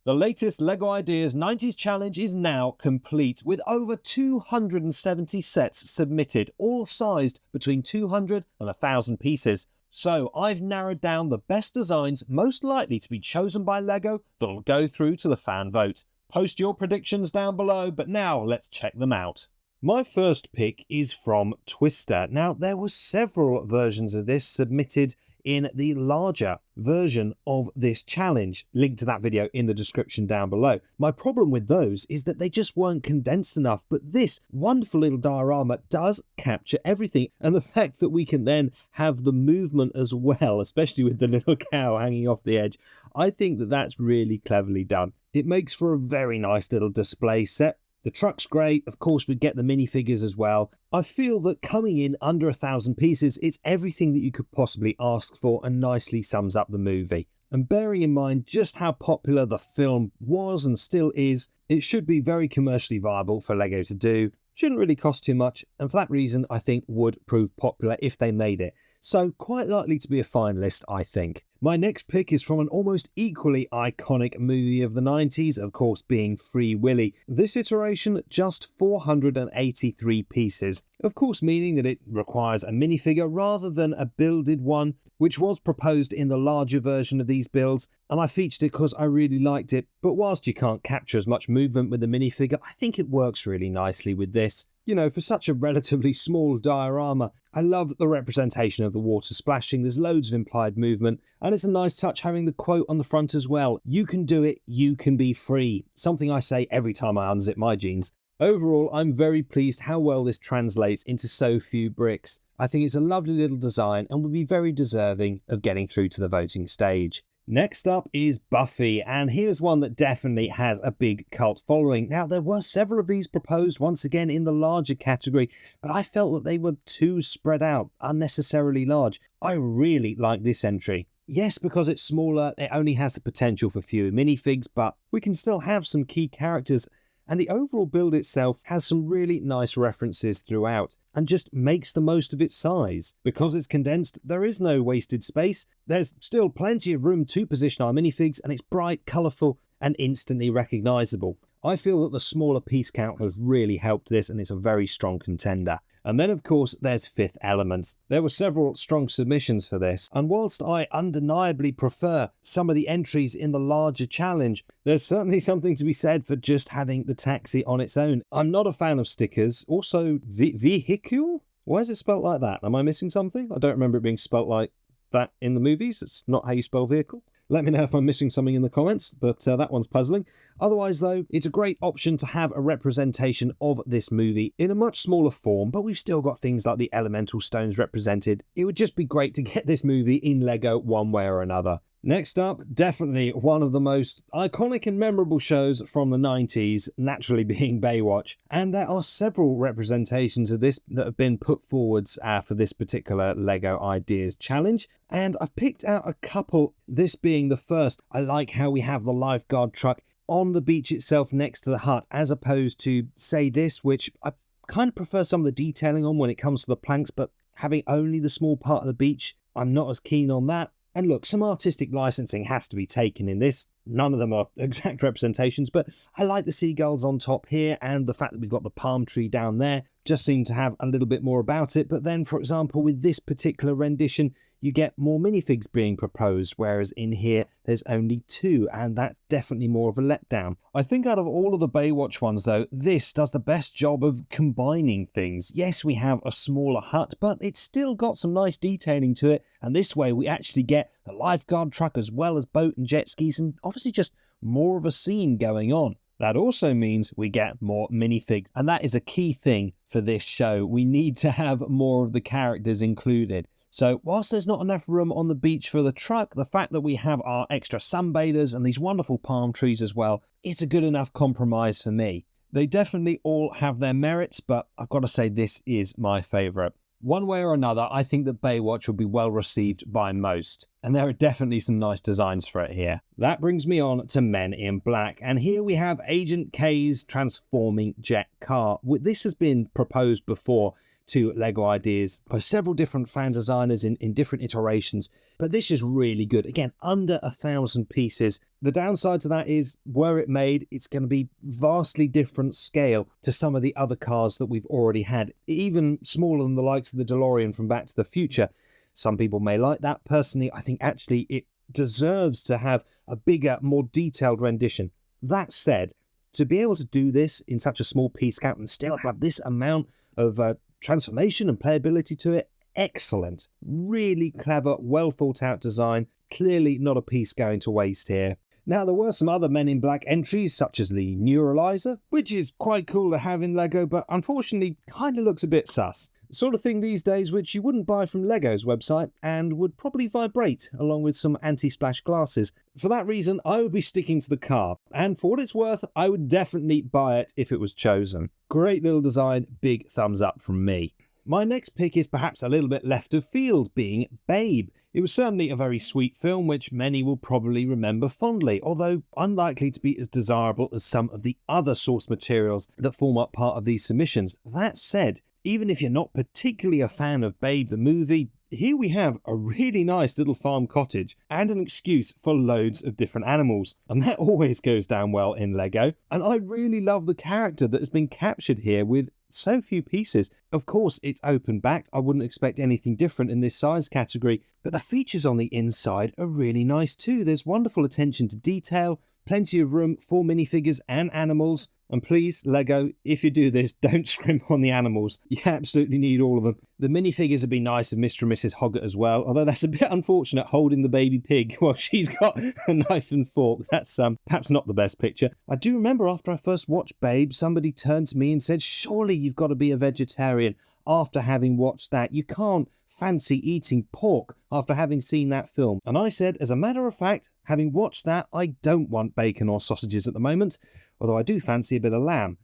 The latest LEGO Ideas 90s challenge is now complete, with over 270 sets submitted, all sized between 200 and 1,000 pieces. So I've narrowed down the best designs most likely to be chosen by LEGO that'll go through to the fan vote. Post your predictions down below, but now let's check them out. My first pick is from Twister. Now, there were several versions of this submitted in the larger version of this challenge. Link to that video in the description down below. My problem with those is that they just weren't condensed enough, but this wonderful little diorama does capture everything, and the fact that we can then have the movement as well, especially with the little cow hanging off the edge, I think that that's really cleverly done. It makes for a very nice little display set. The truck's great, of course we get the minifigures as well. I feel that coming in under 1,000 pieces, it's everything that you could possibly ask for and nicely sums up the movie. And bearing in mind just how popular the film was and still is, it should be very commercially viable for LEGO to do. Shouldn't really cost too much, and for that reason I think would prove popular if they made it. So quite likely to be a finalist, I think. My next pick is from an almost equally iconic movie of the 90s, of course being Free Willy. This iteration, just 483 pieces. Of course meaning that it requires a minifigure rather than a builded one, which was proposed in the larger version of these builds, and I featured it because I really liked it. But whilst you can't capture as much movement with the minifigure, I think it works really nicely with this. You know, for such a relatively small diorama, I love the representation of the water splashing. There's loads of implied movement, and it's a nice touch having the quote on the front as well. You can do it, you can be free. Something I say every time I unzip my jeans. Overall, I'm very pleased how well this translates into so few bricks. I think it's a lovely little design and would be very deserving of getting through to the voting stage. Next up is Buffy, and here's one that definitely has a big cult following. Now, there were several of these proposed once again in the larger category, but I felt that they were too spread out, unnecessarily large. I really like this entry. Yes, because it's smaller, it only has the potential for fewer minifigs, but we can still have some key characters. And the overall build itself has some really nice references throughout and just makes the most of its size. Because it's condensed, there is no wasted space. There's still plenty of room to position our minifigs, and it's bright, colourful and instantly recognisable. I feel that the smaller piece count has really helped this, and it's a very strong contender. And then of course there's Fifth Element. There were several strong submissions for this, and whilst I undeniably prefer some of the entries in the larger challenge, there's certainly something to be said for just having the taxi on its own. I'm not a fan of stickers. Also, vehicle? Why is it spelt like that? Am I missing something? I don't remember it being spelt like that in the movies. It's not how you spell vehicle. Let me know if I'm missing something in the comments, but that one's puzzling. Otherwise though, it's a great option to have a representation of this movie in a much smaller form, but we've still got things like the elemental stones represented. It would just be great to get this movie in LEGO one way or another. Next up, definitely one of the most iconic and memorable shows from the 90s, naturally being Baywatch. And there are several representations of this that have been put forwards for this particular LEGO Ideas challenge. And I've picked out a couple, this being the first. I like how we have the lifeguard truck on the beach itself next to the hut, as opposed to, say, this, which I kind of prefer some of the detailing on when it comes to the planks, but having only the small part of the beach, I'm not as keen on that. And look, some artistic licensing has to be taken in this. None of them are exact representations, but I like the seagulls on top here, and the fact that we've got the palm tree down there just seem to have a little bit more about it. But then, for example, with this particular rendition, you get more minifigs being proposed, whereas in here there's only 2, and that's definitely more of a letdown. I think out of all of the Baywatch ones though, this does the best job of combining things. Yes, we have a smaller hut, but it's still got some nice detailing to it, and this way we actually get the lifeguard truck as well as boat and jet skis, and obviously just more of a scene going on. That also means we get more minifigs, and that is a key thing for this show. We need to have more of the characters included. So whilst there's not enough room on the beach for the truck, the fact that we have our extra sunbathers and these wonderful palm trees as well, it's a good enough compromise for me. They definitely all have their merits, but I've got to say this is my favourite. One way or another, I think that Baywatch will be well received by most, and there are definitely some nice designs for it here. That brings me on to Men in Black, and here we have Agent K's transforming jet car. This has been proposed before to Lego Ideas by several different fan designers in different iterations. But this is really good. Again, under 1,000 pieces. The downside to that is, were it made, it's going to be vastly different scale to some of the other cars that we've already had. Even smaller than the likes of the DeLorean from Back to the Future. Some people may like that. Personally, I think actually it deserves to have a bigger, more detailed rendition. That said, to be able to do this in such a small piece count and still have this amount of transformation and playability to it, excellent. Really clever, well thought out design. Clearly not a piece going to waste here. Now, there were some other Men in Black entries, such as the Neuralizer, which is quite cool to have in Lego, but unfortunately kind of looks a bit sus. Sort of thing these days which you wouldn't buy from Lego's website and would probably vibrate along with some anti-splash glasses. For that reason, I would be sticking to the car, and for what it's worth, I would definitely buy it if it was chosen. Great little design, big thumbs up from me. My next pick is perhaps a little bit left of field, being Babe. It was certainly a very sweet film which many will probably remember fondly, although unlikely to be as desirable as some of the other source materials that form up part of these submissions. That said, even if you're not particularly a fan of Babe the movie, here we have a really nice little farm cottage and an excuse for loads of different animals. And that always goes down well in Lego. And I really love the character that has been captured here with so few pieces. Of course, it's open backed. I wouldn't expect anything different in this size category. But the features on the inside are really nice too. There's wonderful attention to detail, plenty of room for minifigures and animals. And please, Lego, if you do this, don't scrimp on the animals. You absolutely need all of them. The minifigures would be nice of Mr. and Mrs. Hoggett as well, although that's a bit unfortunate holding the baby pig while she's got a knife and fork. That's perhaps not the best picture. I do remember after I first watched Babe, somebody turned to me and said, surely you've got to be a vegetarian after having watched that. You can't fancy eating pork after having seen that film. And I said, as a matter of fact, having watched that, I don't want bacon or sausages at the moment, although I do fancy a bit of lamb.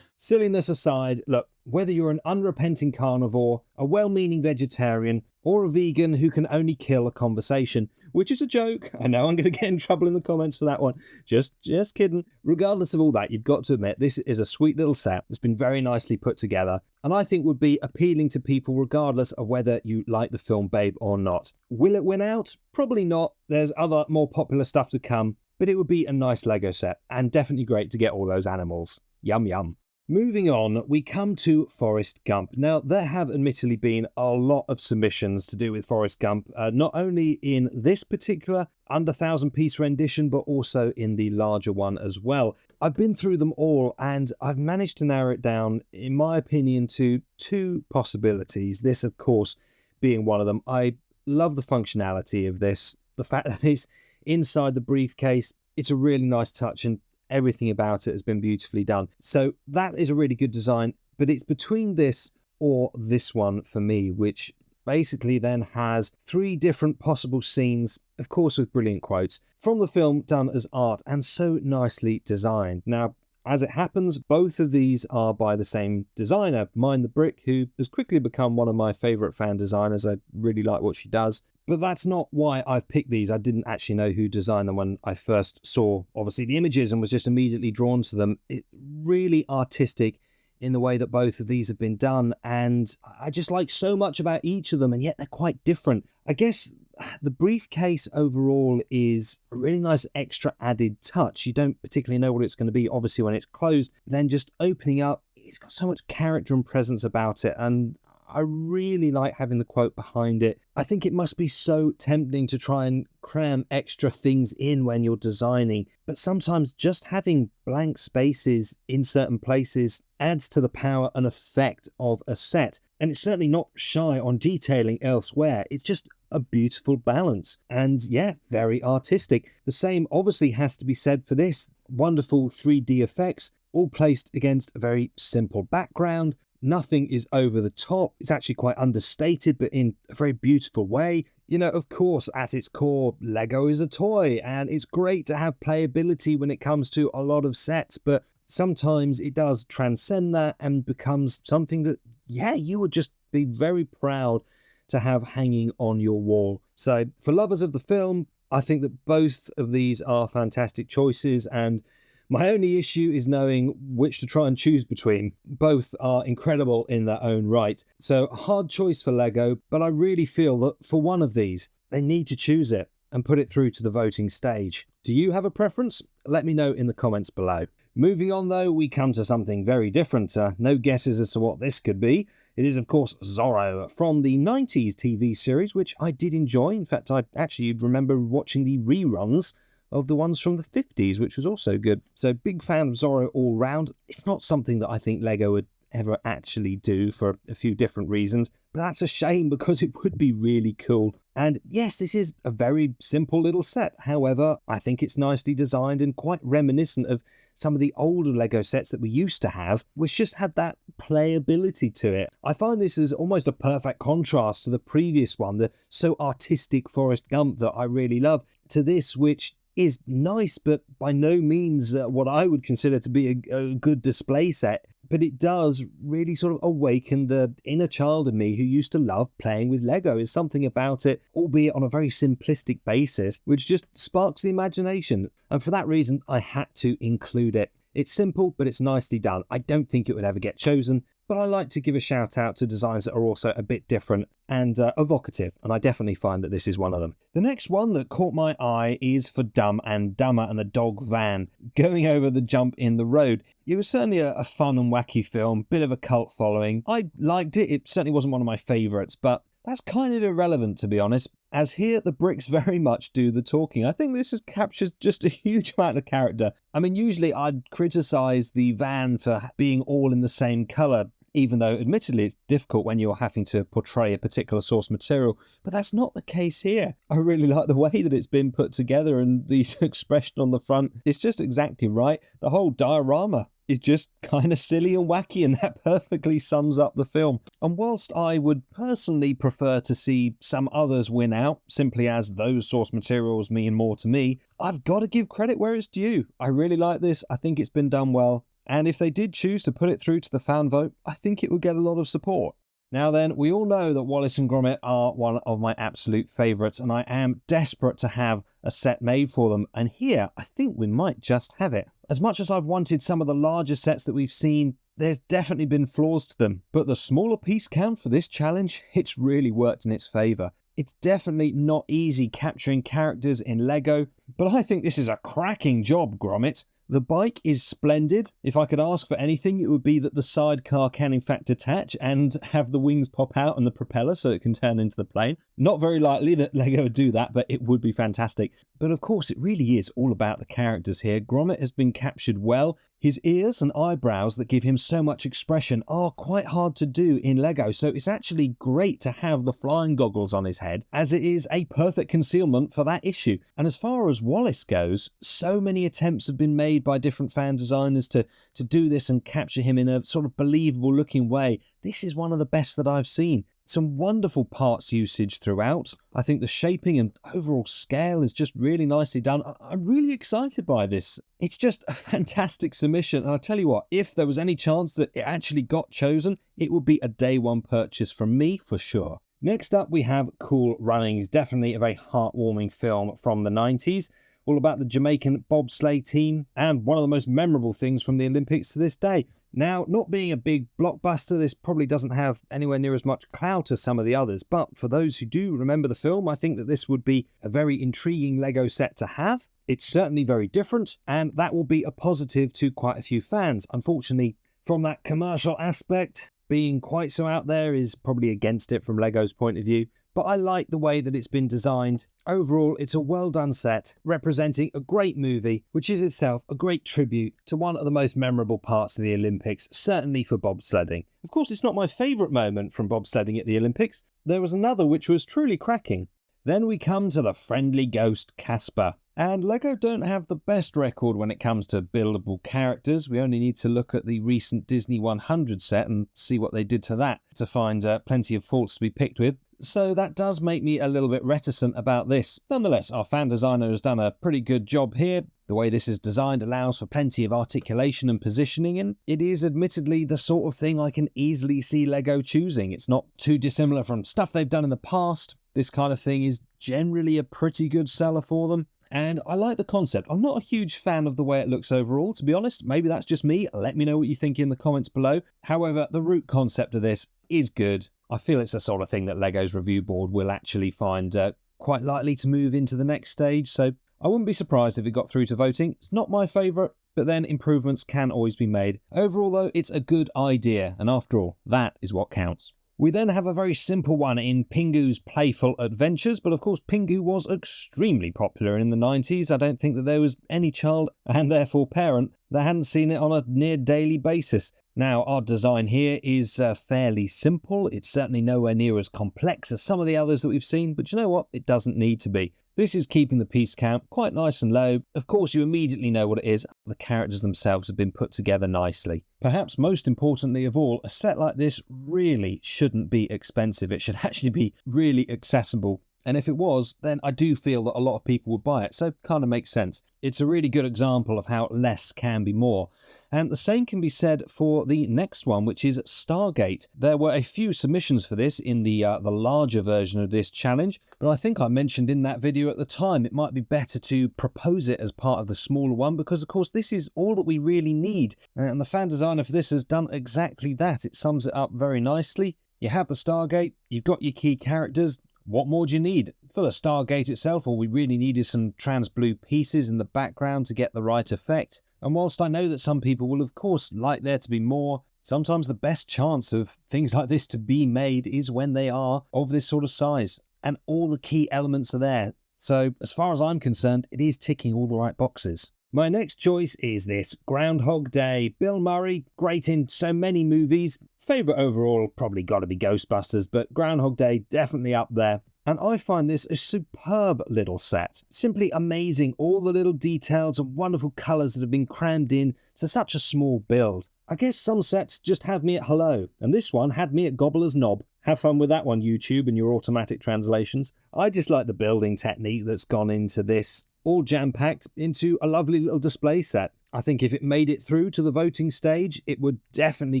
Silliness aside, look, whether you're an unrepenting carnivore, a well-meaning vegetarian, or a vegan who can only kill a conversation, which is a joke. I know I'm going to get in trouble in the comments for that one. Just kidding. Regardless of all that, you've got to admit this is a sweet little set that's been very nicely put together, and I think would be appealing to people regardless of whether you like the film Babe or not. Will it win out? Probably not. There's other more popular stuff to come, but it would be a nice Lego set, and definitely great to get all those animals. Yum yum. Moving on, we come to Forrest Gump. Now, there have admittedly been a lot of submissions to do with Forrest Gump, not only in this particular under 1,000-piece rendition, but also in the larger one as well. I've been through them all, and I've managed to narrow it down, in my opinion, to two possibilities. This, of course, being one of them. I love the functionality of this. The fact that it's inside the briefcase, it's a really nice touch, and everything about it has been beautifully done. So that is a really good design, but it's between this or this one for me, which basically then has three different possible scenes, of course with brilliant quotes, from the film done as art and so nicely designed. Now, as it happens, both of these are by the same designer, Mind the Brick, who has quickly become one of my favourite fan designers. I really like what she does. But that's not why I've picked these. I didn't actually know who designed them when I first saw, obviously, the images and was just immediately drawn to them. It's really artistic in the way that both of these have been done, and I just like so much about each of them, and yet they're quite different. I guess the briefcase overall is a really nice extra added touch. You don't particularly know what it's going to be, obviously, when it's closed. Then just opening up, it's got so much character and presence about it, and I really like having the quote behind it. I think it must be so tempting to try and cram extra things in when you're designing, but sometimes just having blank spaces in certain places adds to the power and effect of a set. And it's certainly not shy on detailing elsewhere. It's just a beautiful balance. And yeah, very artistic. The same obviously has to be said for this. Wonderful 3D effects, all placed against a very simple background. Nothing is over the top. It's actually quite understated, but in a very beautiful way. You know, of course, at its core, Lego is a toy, and it's great to have playability when it comes to a lot of sets, but sometimes it does transcend that and becomes something that, yeah, you would just be very proud to have hanging on your wall. So, for lovers of the film, I think that both of these are fantastic choices, and My only issue is knowing which to try and choose between. Both are incredible in their own right. So, hard choice for Lego, but I really feel that for one of these, they need to choose it and put it through to the voting stage. Do you have a preference? Let me know in the comments below. Moving on though, we come to something very different. No guesses as to what this could be. It is of course Zorro from the 90s TV series, which I did enjoy. In fact, I actually remember watching the reruns of the ones from the 50s, which was also good. So big fan of Zorro all round. It's not something that I think Lego would ever actually do for a few different reasons, but that's a shame because it would be really cool. And yes, this is a very simple little set. However, I think it's nicely designed and quite reminiscent of some of the older Lego sets that we used to have, which just had that playability to it. I find this is almost a perfect contrast to the previous one, the so artistic Forrest Gump that I really love, to this, which is nice, but by no means what I would consider to be a good display set. But it does really sort of awaken the inner child in me who used to love playing with Lego. There's something about it, albeit on a very simplistic basis, which just sparks the imagination. And for that reason, I had to include it. It's simple, but it's nicely done. I don't think it would ever get chosen, but I like to give a shout out to designs that are also a bit different and evocative, and I definitely find that this is one of them. The next one that caught my eye is for Dumb and Dumber and the dog van going over the jump in the road. It was certainly a fun and wacky film, bit of a cult following. I liked it. It certainly wasn't one of my favourites, but that's kind of irrelevant, to be honest, as here the bricks very much do the talking. I think this captures just a huge amount of character. I mean, usually I'd criticise the van for being all in the same colour, even though admittedly it's difficult when you're having to portray a particular source material, but that's not the case here. I really like the way that it's been put together, and the expression on the front is just exactly right. The whole diorama is just kind of silly and wacky, and that perfectly sums up the film. And whilst I would personally prefer to see some others win out, simply as those source materials mean more to me, I've got to give credit where it's due. I really like this. I think it's been done well. And if they did choose to put it through to the fan vote, I think it would get a lot of support. Now then, we all know that Wallace and Gromit are one of my absolute favourites, and I am desperate to have a set made for them. And here, I think we might just have it. As much as I've wanted some of the larger sets that we've seen, there's definitely been flaws to them. But the smaller piece count for this challenge, it's really worked in its favour. It's definitely not easy capturing characters in Lego, but I think this is a cracking job, Gromit. The bike is splendid. If I could ask for anything, it would be that the sidecar can in fact detach and have the wings pop out and the propeller so it can turn into the plane. Not very likely that Lego would do that, but it would be fantastic. But of course, it really is all about the characters here. Gromit has been captured well. His ears and eyebrows that give him so much expression are quite hard to do in Lego, so it's actually great to have the flying goggles on his head, as it is a perfect concealment for that issue. And as far as Wallace goes, so many attempts have been made by different fan designers to do this and capture him in a sort of believable looking way. This is one of the best that I've seen. Some wonderful parts usage throughout. I think the shaping and overall scale is just really nicely done. I'm really excited by this. It's just a fantastic submission, and I tell you what, if there was any chance that it actually got chosen, it would be a day one purchase from me for sure. Next up we have Cool Runnings, definitely a very heartwarming film from the 90s. All about the Jamaican bobsleigh team, and one of the most memorable things from the Olympics to this day. Now, not being a big blockbuster, this probably doesn't have anywhere near as much clout as some of the others, but for those who do remember the film, I think that this would be a very intriguing Lego set to have. It's certainly very different, and that will be a positive to quite a few fans. Unfortunately, from that commercial aspect, being quite so out there is probably against it from Lego's point of view. But I like the way that it's been designed. Overall, it's a well done set, representing a great movie, which is itself a great tribute to one of the most memorable parts of the Olympics, certainly for bobsledding. Of course, it's not my favourite moment from bobsledding at the Olympics. There was another which was truly cracking. Then we come to the friendly ghost Casper. And Lego don't have the best record when it comes to buildable characters. We only need to look at the recent Disney 100 set and see what they did to that to find plenty of faults to be picked with. So that does make me a little bit reticent about this. Nonetheless, our fan designer has done a pretty good job here. The way this is designed allows for plenty of articulation and positioning, and it is admittedly the sort of thing I can easily see Lego choosing. It's not too dissimilar from stuff they've done in the past. This kind of thing is generally a pretty good seller for them. And I like the concept. I'm not a huge fan of the way it looks overall, to be honest. Maybe that's just me. Let me know what you think in the comments below. However, the root concept of this is good. I feel it's the sort of thing that LEGO's review board will actually find quite likely to move into the next stage, so I wouldn't be surprised if it got through to voting. It's not my favourite, but then improvements can always be made. Overall though, it's a good idea, and after all, that is what counts. We then have a very simple one in Pingu's Playful Adventures, but of course Pingu was extremely popular in the 90s. I don't think that there was any child, and therefore parent, that hadn't seen it on a near daily basis. Now, our design here is fairly simple. It's certainly nowhere near as complex as some of the others that we've seen, but you know what? It doesn't need to be. This is keeping the piece count quite nice and low. Of course, you immediately know what it is. The characters themselves have been put together nicely. Perhaps most importantly of all, a set like this really shouldn't be expensive. It should actually be really accessible. And if it was, then I do feel that a lot of people would buy it, so it kind of makes sense. It's a really good example of how less can be more. And the same can be said for the next one, which is Stargate. There were a few submissions for this in the larger version of this challenge, but I think I mentioned in that video at the time it might be better to propose it as part of the smaller one, because of course this is all that we really need. And the fan designer for this has done exactly that. It sums it up very nicely. You have the Stargate, you've got your key characters. What more do you need? For the Stargate itself, all we really need is some trans blue pieces in the background to get the right effect. And whilst I know that some people will of course like there to be more, sometimes the best chance of things like this to be made is when they are of this sort of size. And all the key elements are there. So as far as I'm concerned, it is ticking all the right boxes. My next choice is this Groundhog Day. Bill Murray, great in so many movies. Favourite overall, probably got to be Ghostbusters, but Groundhog Day definitely up there. And I find this a superb little set. Simply amazing, all the little details and wonderful colours that have been crammed in to such a small build. I guess some sets just have me at hello, and this one had me at Gobbler's Knob. Have fun with that one, YouTube, and your automatic translations. I just like the building technique that's gone into this. All jam-packed into a lovely little display set. I think if it made it through to the voting stage, it would definitely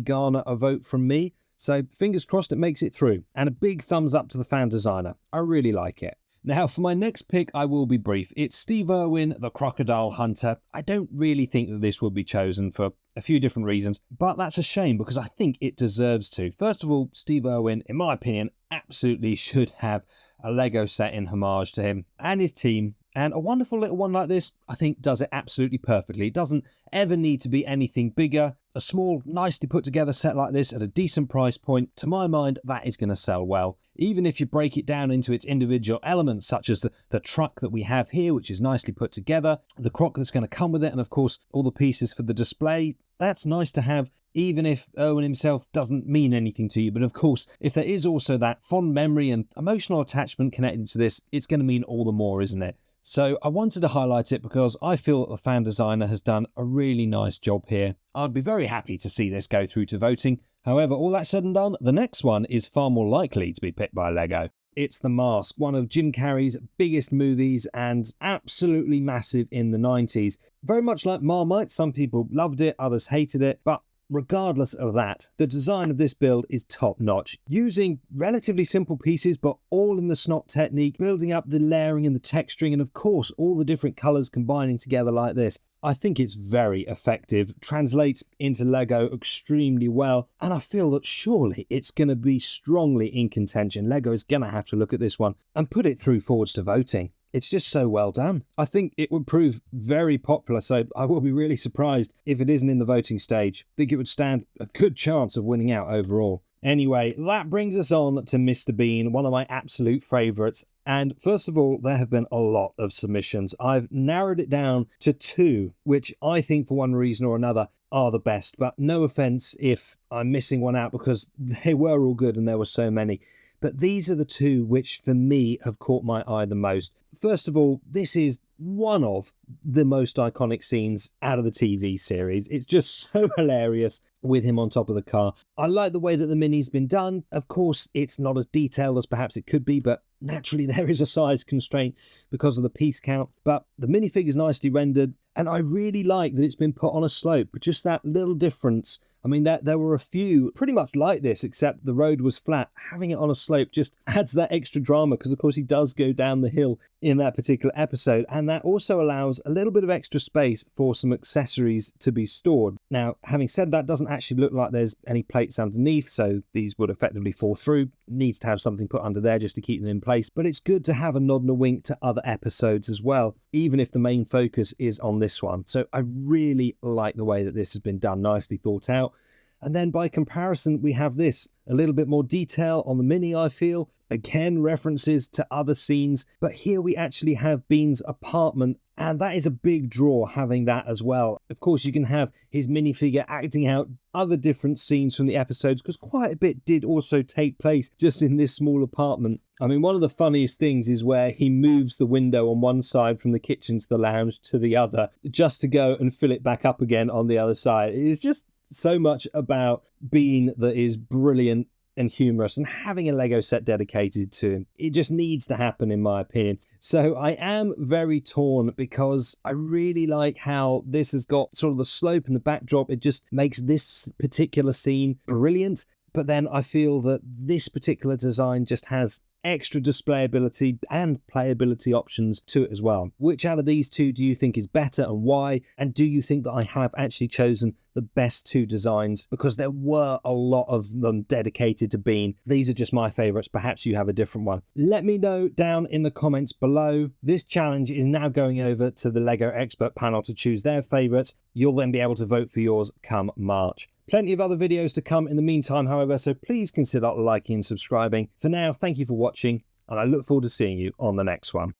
garner a vote from me. So fingers crossed it makes it through. And a big thumbs up to the fan designer. I really like it. Now for my next pick, I will be brief. It's Steve Irwin, the Crocodile Hunter. I don't really think that this would be chosen for a few different reasons, but that's a shame because I think it deserves to. First of all, Steve Irwin, in my opinion, absolutely should have a Lego set in homage to him and his team. And a wonderful little one like this, I think, does it absolutely perfectly. It doesn't ever need to be anything bigger. A small, nicely put together set like this at a decent price point, to my mind, that is going to sell well. Even if you break it down into its individual elements, such as the truck that we have here, which is nicely put together, the croc that's going to come with it, and of course, all the pieces for the display, that's nice to have, even if Irwin himself doesn't mean anything to you. But of course, if there is also that fond memory and emotional attachment connected to this, it's going to mean all the more, isn't it? So I wanted to highlight it because I feel that the fan designer has done a really nice job here. I'd be very happy to see this go through to voting. However, all that said and done, the next one is far more likely to be picked by LEGO. It's The Mask, one of Jim Carrey's biggest movies and absolutely massive in the 90s. Very much like Marmite, some people loved it, others hated it, but regardless of that, the design of this build is top notch. Using relatively simple pieces, but all in the snot technique, building up the layering and the texturing, and of course, all the different colours combining together like this. I think it's very effective, translates into Lego extremely well, and I feel that surely it's going to be strongly in contention. Lego is going to have to look at this one and put it through forwards to voting. It's just so well done. I think it would prove very popular, so I will be really surprised if it isn't in the voting stage. I think it would stand a good chance of winning out overall. Anyway, that brings us on to Mr. Bean, one of my absolute favourites. And first of all, there have been a lot of submissions. I've narrowed it down to 2, which I think for one reason or another are the best. But no offence if I'm missing one out because they were all good and there were so many. But these are the 2 which for me have caught my eye the most. First of all, this is one of the most iconic scenes out of the TV series. It's just so hilarious with him on top of the car. I like the way that the mini's been done. Of course, it's not as detailed as perhaps it could be, but naturally there is a size constraint because of the piece count. But the minifigure's nicely rendered, and I really like that it's been put on a slope. But just that little difference I mean, there were a few pretty much like this, except the road was flat. Having it on a slope just adds that extra drama because, of course, he does go down the hill in that particular episode. And that also allows a little bit of extra space for some accessories to be stored. Now, having said that, doesn't actually look like there's any plates underneath, so these would effectively fall through. Needs to have something put under there just to keep them in place. But it's good to have a nod and a wink to other episodes as well, even if the main focus is on this one. So I really like the way that this has been done, nicely thought out. And then by comparison, we have this, a little bit more detail on the mini, I feel. Again, references to other scenes, but here we actually have Bean's apartment, and that is a big draw, having that as well. Of course, you can have his minifigure acting out other different scenes from the episodes, because quite a bit did also take place just in this small apartment. I mean, one of the funniest things is where he moves the window on one side from the kitchen to the lounge to the other, just to go and fill it back up again on the other side. It is just so much about Bean that is brilliant and humorous, and having a Lego set dedicated to him, it just needs to happen, in my opinion. So I am very torn, because I really like how this has got sort of the slope and the backdrop. It just makes this particular scene brilliant. But then I feel that this particular design just has extra displayability and playability options to it as well. Which out of these two do you think is better, and why? And do you think that I have actually chosen the best two designs? Because there were a lot of them dedicated to Bean. These are just my favourites. Perhaps you have a different one. Let me know down in the comments below. This challenge is now going over to the Lego expert panel to choose their favourite. You'll then be able to vote for yours come March. Plenty of other videos to come in the meantime, however, so please consider liking and subscribing. For now, thank you for watching, and I look forward to seeing you on the next one.